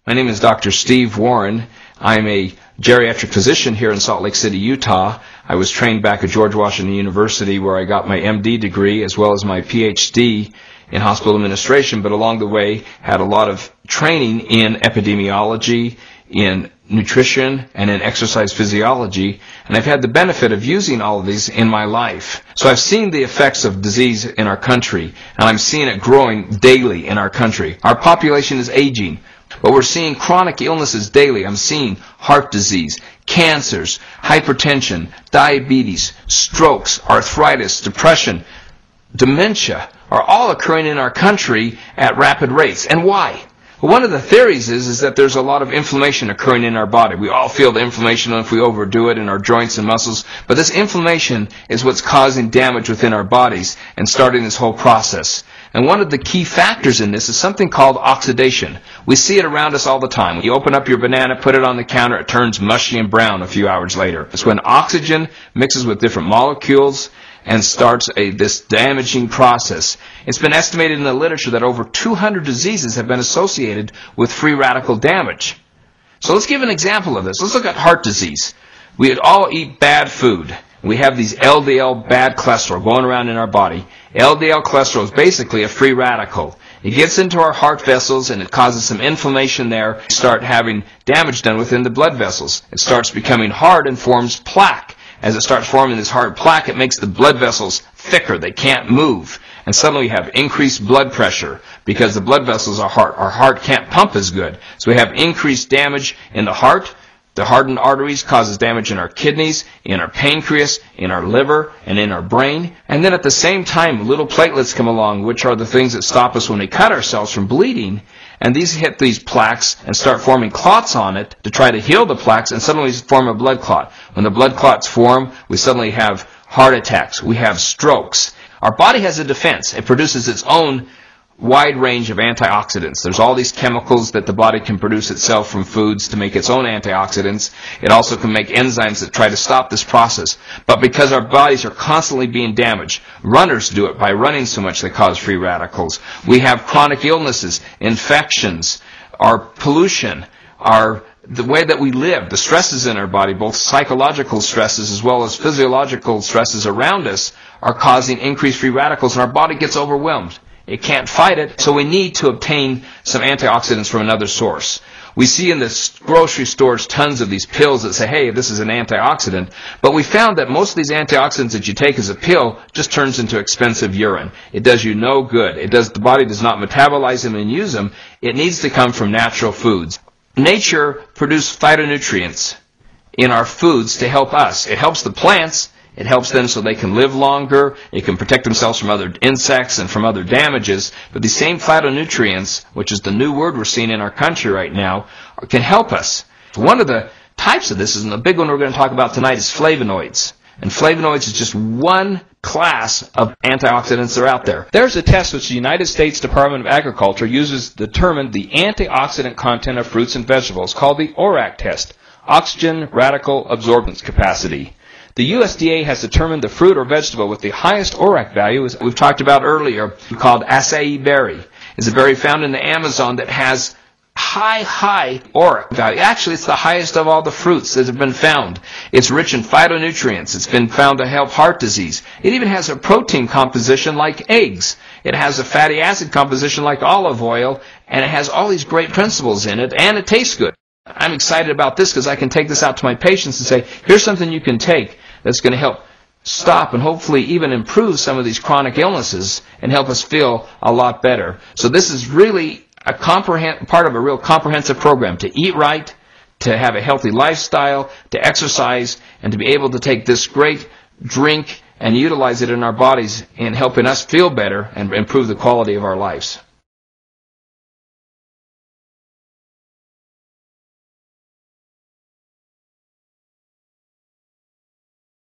My name is Dr. Steve Warren. I'm a geriatric physician here in Salt Lake City, Utah. I was trained back at George Washington University where I got my MD degree as well as my PhD in hospital administration, but along the way had a lot of training in epidemiology, in nutrition, and in exercise physiology, and I've had the benefit of using all of these in my life. So I've seen the effects of disease in our country, and I'm seeing it growing daily in our country. Our population is aging, but we're seeing chronic illnesses daily. I'm seeing heart disease, cancers, hypertension, diabetes, strokes, arthritis, depression, dementia are all occurring in our country at rapid rates. And why? Well, one of the theories is that there's a lot of inflammation occurring in our body. We all feel the inflammation if we overdo it in our joints and muscles, but this inflammation is what's causing damage within our bodies and starting this whole process. And one of the key factors in this is something called oxidation. We see it around us all the time. When you open up your banana, put it on the counter, it turns mushy and brown a few hours later. It's when oxygen mixes with different molecules and starts this damaging process. It's been estimated in the literature that over 200 diseases have been associated with free radical damage. So let's give an example of this. Let's look at heart disease. We all eat bad food. We have these LDL bad cholesterol going around in our body. LDL cholesterol is basically a free radical. It gets into our heart vessels and it causes some inflammation there. We start having damage done within the blood vessels. It starts becoming hard and forms plaque. As it starts forming this hard plaque, it makes the blood vessels thicker. They can't move. And suddenly we have increased blood pressure because the blood vessels are hard. Our heart can't pump as good. So we have increased damage in the heart. The hardened arteries causes damage in our kidneys, in our pancreas, in our liver, and in our brain. And then at the same time, little platelets come along, which are the things that stop us when we cut ourselves from bleeding. And these hit these plaques and start forming clots on it to try to heal the plaques, and suddenly form a blood clot. When the blood clots form, we suddenly have heart attacks. We have strokes. Our body has a defense. It produces its own wide range of antioxidants. There's all these chemicals that the body can produce itself from foods to make its own antioxidants. It also can make enzymes that try to stop this process. But because our bodies are constantly being damaged, runners do it by running so much they cause free radicals. We have chronic illnesses, infections, our pollution, the way that we live, the stresses in our body, both psychological stresses as well as physiological stresses around us, are causing increased free radicals, and our body gets overwhelmed. It can't fight it, so we need to obtain some antioxidants from another source. We see in the grocery stores tons of these pills that say, hey, this is an antioxidant, but we found that most of these antioxidants that you take as a pill just turns into expensive urine. It does you no good. The body does not metabolize them and use them. It needs to come from natural foods. Nature produces phytonutrients in our foods to help us. It helps the plants. It helps them so they can live longer. It can protect themselves from other insects and from other damages. But these same phytonutrients, which is the new word we're seeing in our country right now, can help us. One of the types of this, and the big one we're going to talk about tonight, is flavonoids. And flavonoids is just one class of antioxidants that are out there. There's a test which the United States Department of Agriculture uses to determine the antioxidant content of fruits and vegetables called the ORAC test, Oxygen Radical Absorbance Capacity. The USDA has determined the fruit or vegetable with the highest ORAC value, as we've talked about earlier, called acai berry. It's a berry found in the Amazon that has high ORAC value. Actually, it's the highest of all the fruits that have been found. It's rich in phytonutrients. It's been found to help heart disease. It even has a protein composition like eggs. It has a fatty acid composition like olive oil, and it has all these great principles in it, and it tastes good. I'm excited about this because I can take this out to my patients and say, here's something you can take that's going to help stop and hopefully even improve some of these chronic illnesses and help us feel a lot better. So this is really a part of a real comprehensive program to eat right, to have a healthy lifestyle, to exercise, and to be able to take this great drink and utilize it in our bodies in helping us feel better and improve the quality of our lives.